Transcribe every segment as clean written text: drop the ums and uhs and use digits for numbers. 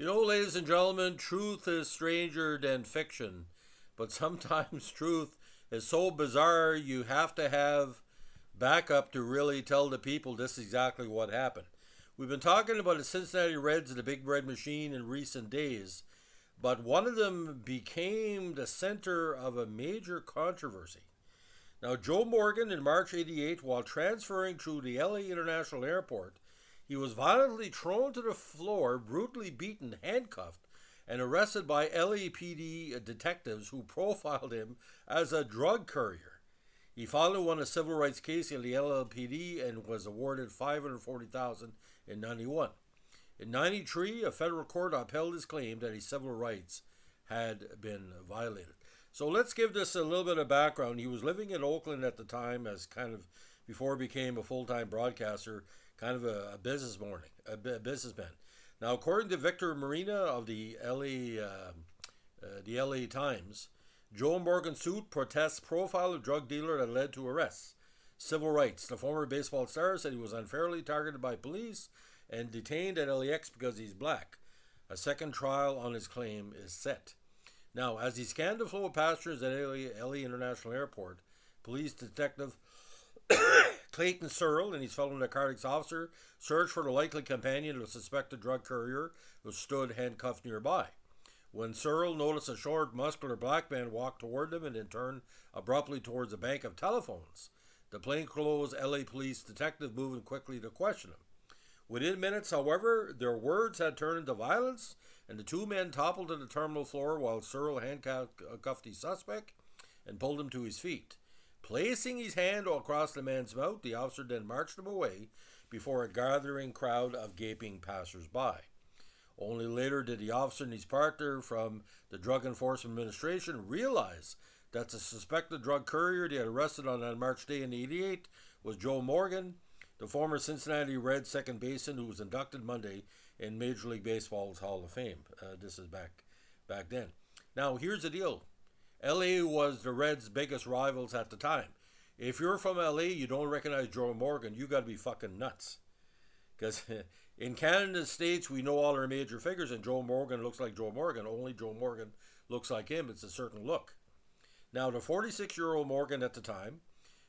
You know, ladies and gentlemen, truth is stranger than fiction, but sometimes truth is so bizarre you have to have backup to really tell the people this is exactly what happened. We've been talking about the Cincinnati Reds and the Big Red Machine in recent days, but one of them became the center of a major controversy. Now, Joe Morgan in March '88, while transferring through the LA International Airport, he was violently thrown to the floor, brutally beaten, handcuffed, and arrested by LAPD detectives who profiled him as a drug courier. He filed won a civil rights case in the LAPD and was awarded $540,000 in '91. In '93, a federal court upheld his claim that his civil rights had been violated. So let's give this a little bit of background. He was living in Oakland at the time as kind of before he became a full-time broadcaster, kind of a businessman. Now, according to Victor Marina of the LA Times, Joe Morgan's suit protests profile of drug dealer that led to arrests. Civil rights. The former baseball star said he was unfairly targeted by police and detained at LAX because he's black. A second trial on his claim is set. Now, as he scanned the flow of passengers at LA International Airport, police detective Clayton Searle and his fellow narcotics officer searched for the likely companion of a suspected drug courier who stood handcuffed nearby. When Searle noticed a short, muscular black man walk toward them and then turn abruptly towards a bank of telephones, the plainclothes LA police detective moved quickly to question him. Within minutes, however, their words had turned into violence, and the two men toppled to the terminal floor while Searle handcuffed the suspect and pulled him to his feet. Placing his hand across the man's mouth, the officer then marched him away before a gathering crowd of gaping passers-by. Only later did the officer and his partner from the Drug Enforcement Administration realize that the suspected drug courier they had arrested on that March day in '88 was Joe Morgan, the former Cincinnati Reds second baseman who was inducted Monday in Major League Baseball's Hall of Fame. This is back then. Now, here's the deal. LA was the Reds' biggest rivals at the time. If you're from LA, you don't recognize Joe Morgan, you got to be fucking nuts. Because in Canada and the States, we know all our major figures, and Joe Morgan looks like Joe Morgan. Only Joe Morgan looks like him. It's a certain look. Now, the 46-year-old Morgan at the time,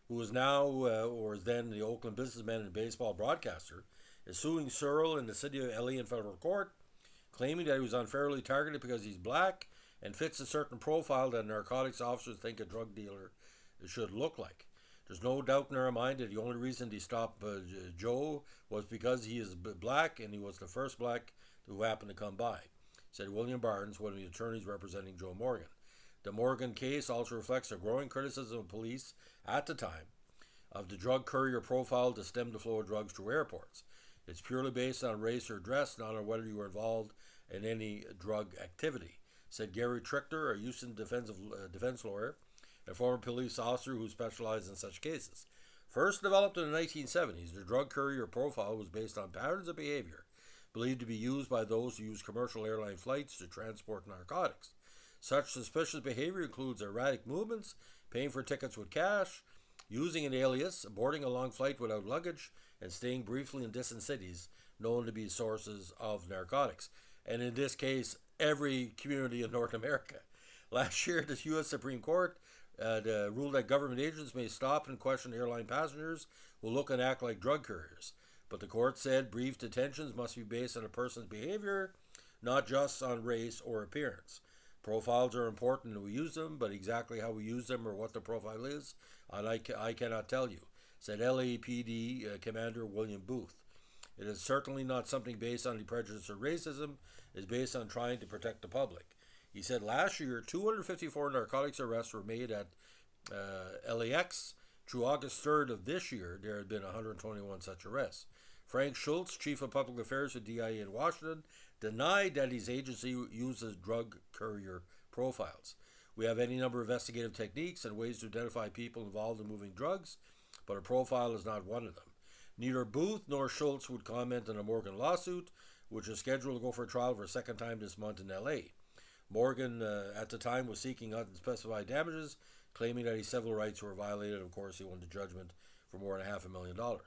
who is now, or is then, the Oakland businessman and baseball broadcaster, is suing Searle in the city of LA in federal court, claiming that he was unfairly targeted because he's black and fits a certain profile that narcotics officers think a drug dealer should look like. There's no doubt in our mind that the only reason they stopped Joe was because he is black and he was the first black who happened to come by, said William Barnes, one of the attorneys representing Joe Morgan. The Morgan case also reflects a growing criticism of police at the time of the drug courier profile to stem the flow of drugs through airports. It's purely based on race or dress, not on whether you were involved in any drug activity, said Gary Trichter, a Houston defense lawyer, a former police officer who specialized in such cases. First developed in the 1970s, the drug courier profile was based on patterns of behavior believed to be used by those who use commercial airline flights to transport narcotics. Such suspicious behavior includes erratic movements, paying for tickets with cash, using an alias, boarding a long flight without luggage, and staying briefly in distant cities known to be sources of narcotics. And in this case, every community in North America. Last year, the U.S. Supreme Court ruled that government agents may stop and question airline passengers who look and act like drug couriers. But the court said brief detentions must be based on a person's behavior, not just on race or appearance. Profiles are important and we use them, but exactly how we use them or what the profile is, I cannot tell you, said LAPD Commander William Booth. It is certainly not something based on the prejudice or racism. It is based on trying to protect the public. He said last year, 254 narcotics arrests were made at LAX. Through August 3rd of this year, there had been 121 such arrests. Frank Schultz, chief of public affairs at DIA in Washington, denied that his agency uses drug courier profiles. We have any number of investigative techniques and ways to identify people involved in moving drugs, but a profile is not one of them. Neither Booth nor Schultz would comment on a Morgan lawsuit, which is scheduled to go for trial for a second time this month in LA. Morgan, at the time, was seeking unspecified damages, claiming that his civil rights were violated. Of course, he won the judgment for more than $500,000.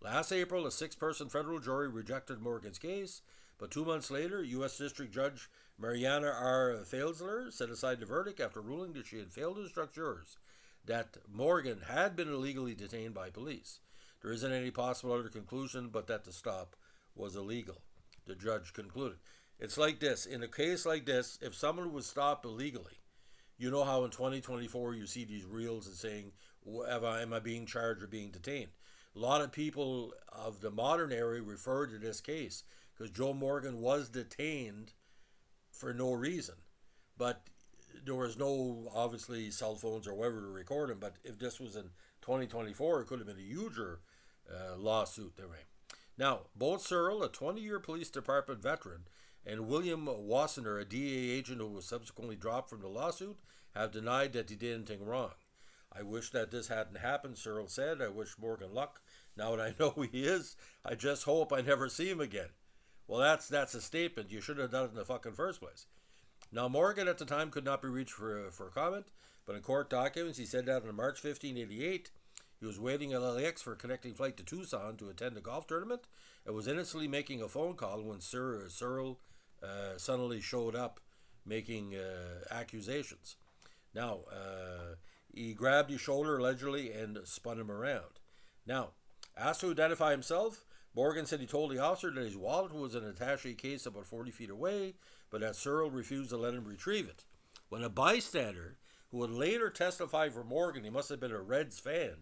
Last April, a six-person federal jury rejected Morgan's case, But 2 months later, U.S. District Judge Mariana R. Felsler set aside the verdict after ruling that she had failed to instruct jurors that Morgan had been illegally detained by police. There isn't any possible other conclusion but that the stop was illegal, the judge concluded. It's like this. In a case like this, if someone was stopped illegally, you know how in 2024 you see these reels and saying, am I being charged or being detained? A lot of people of the modern era refer to this case because Joe Morgan was detained for no reason. But there was no, obviously, cell phones or whatever to record him. But if this was in 2024, it could have been a huger lawsuit. Now, both Searle, a 20-year police department veteran, and William Wassenaar, a DEA agent who was subsequently dropped from the lawsuit, have denied that he did anything wrong. I wish that this hadn't happened, Searle said. I wish Morgan luck. Now that I know who he is, I just hope I never see him again. Well, that's a statement. You should have done it in the fucking first place. Now, Morgan at the time could not be reached for comment, but in court documents he said that on March 15, 1988, he was waiting at LAX for a connecting flight to Tucson to attend a golf tournament and was innocently making a phone call when Searle suddenly showed up making accusations. Now, he grabbed his shoulder allegedly and spun him around. Now, asked to identify himself, Morgan said he told the officer that his wallet was in an attaché case about 40 feet away, but that Searle refused to let him retrieve it. When a bystander, who would later testify for Morgan, he must have been a Reds fan,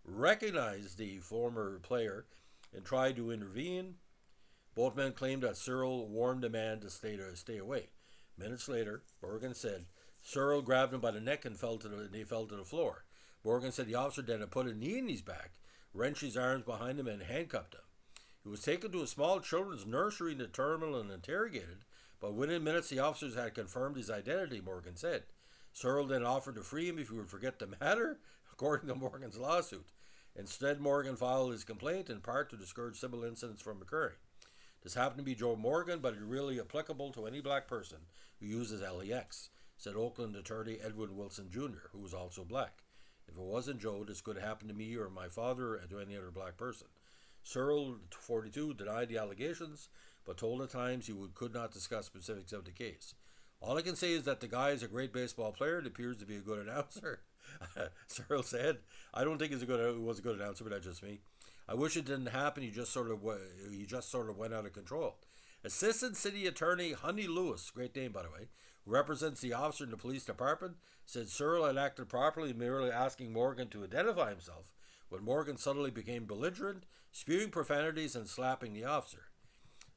recognized the former player and tried to intervene, both men claimed that Searle warned the man to stay away. Minutes later, Morgan said Searle grabbed him by the neck and they fell to the floor. Morgan said the officer then had put a knee in his back, wrenched his arms behind him, and handcuffed him. He was taken to a small children's nursery in the terminal and interrogated, but within minutes the officers had confirmed his identity, Morgan said. Searle then offered to free him if he would forget the matter, according to Morgan's lawsuit. Instead, Morgan filed his complaint in part to discourage similar incidents from occurring. This happened to be Joe Morgan, but it's really applicable to any black person who uses LAX, said Oakland attorney Edwin Wilson Jr., who was also black. If it wasn't Joe, this could happen to me or my father or to any other black person. Searle, 42, denied the allegations, but told at times he could not discuss specifics of the case. All I can say is that the guy is a great baseball player and appears to be a good announcer, Searle said. I don't think he was a good announcer, but that's just me. I wish it didn't happen. He just sort of went out of control. Assistant City Attorney Honey Lewis, great name by the way, who represents the officer in the police department, said Searle had acted properly, merely asking Morgan to identify himself, when Morgan suddenly became belligerent, spewing profanities and slapping the officer.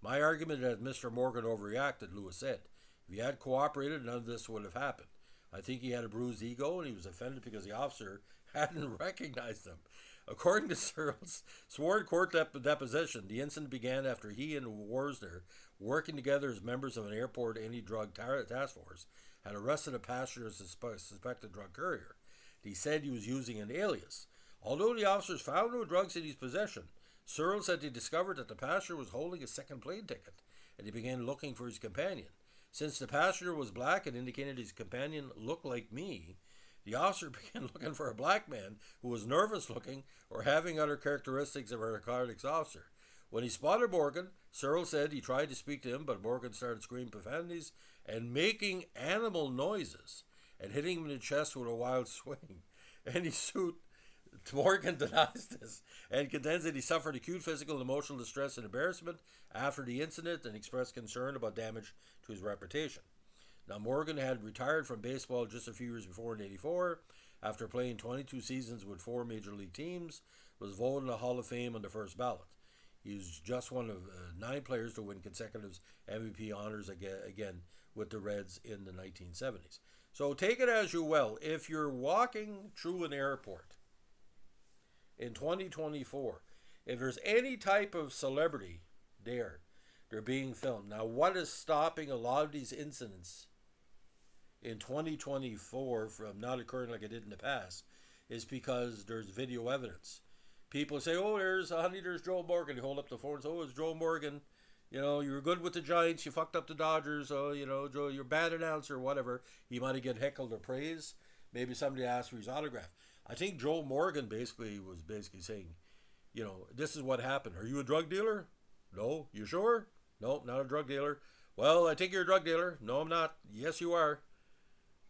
My argument is that Mr. Morgan overreacted, Lewis said. If he had cooperated, none of this would have happened. I think he had a bruised ego and he was offended because the officer hadn't recognized him. According to Searle's sworn court deposition, the incident began after he and Worsner, working together as members of an airport anti-drug task force, had arrested a passenger as a suspected drug courier. He said he was using an alias. Although the officers found no drugs in his possession, Searle said he discovered that the passenger was holding a second plane ticket, and he began looking for his companion. Since the passenger was black and indicated his companion looked like me, the officer began looking for a black man who was nervous-looking or having other characteristics of a narcotics officer. When he spotted Morgan, Searle said he tried to speak to him, but Morgan started screaming profanities and making animal noises and hitting him in the chest with a wild swing. And he sued. Morgan denies this and contends that he suffered acute physical and emotional distress and embarrassment after the incident and expressed concern about damage to his reputation. Now, Morgan had retired from baseball just a few years before in 1984 after playing 22 seasons with 4 major league teams, was voted in the Hall of Fame on the first ballot. He was just one of 9 players to win consecutive MVP honors again with the Reds in the 1970s. So take it as you will. If you're walking through an airport in 2024, if there's any type of celebrity there, they're being filmed. Now, what is stopping a lot of these incidents in 2024 from not occurring like it did in the past is because there's video evidence. People say, oh, there's Joe Morgan. They hold up the phone and say, oh, it's Joe Morgan. You know, you were good with the Giants. You fucked up the Dodgers. Oh, you know, Joe, you're a bad announcer or whatever. He might have get heckled or praised. Maybe somebody asked for his autograph. I think Joe Morgan was basically saying, you know, this is what happened. Are you a drug dealer? No. You sure? Nope, not a drug dealer. Well, I think you're a drug dealer. No, I'm not. Yes, you are.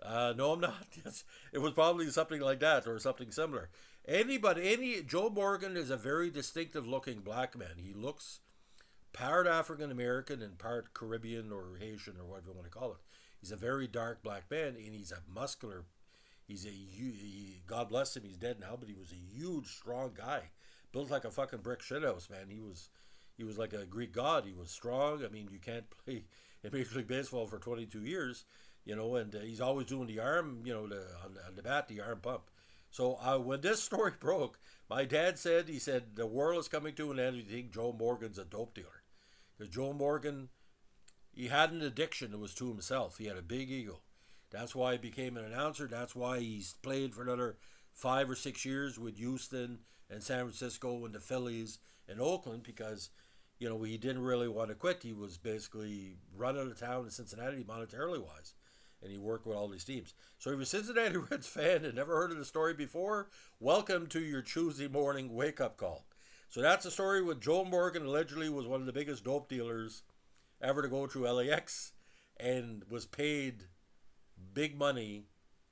No, I'm not. Yes, it was probably something like that or something similar. Joe Morgan is a very distinctive looking black man. He looks part African American and part Caribbean or Haitian or whatever you want to call it. He's a very dark black man, and he's a muscular. God bless him, he's dead now, but he was a huge, strong guy, built like a fucking brick shithouse, man. He was like a Greek god. He was strong. I mean, you can't play in Major League Baseball for 22 years, and he's always doing the arm, on the bat, the arm pump. So when this story broke, my dad said, he said, the world is coming to an end. You think Joe Morgan's a dope dealer? Because Joe Morgan, he had an addiction that was to himself. He had a big ego. That's why he became an announcer. That's why he's played for another 5 or 6 years with Houston and San Francisco and the Phillies and Oakland, because he didn't really want to quit. He was basically run out of town in Cincinnati monetarily wise, and he worked with all these teams. So if you're a Cincinnati Reds fan and never heard of the story before, welcome to your Tuesday morning wake-up call. So that's the story with Joe Morgan. Allegedly was one of the biggest dope dealers ever to go through LAX and was paid big money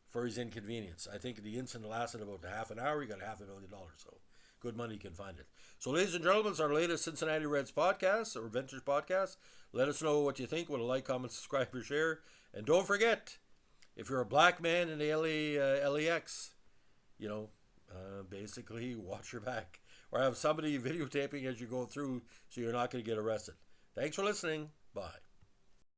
for his inconvenience. I think the incident lasted about half an hour. He got $500,000. So good money, you can find it. So ladies and gentlemen, it's our latest Cincinnati Reds podcast or Vintage podcast. Let us know what you think. Want to like, comment, subscribe, or share. And don't forget, if you're a black man in the LAX, basically watch your back. Or have somebody videotaping as you go through so you're not going to get arrested. Thanks for listening. Bye.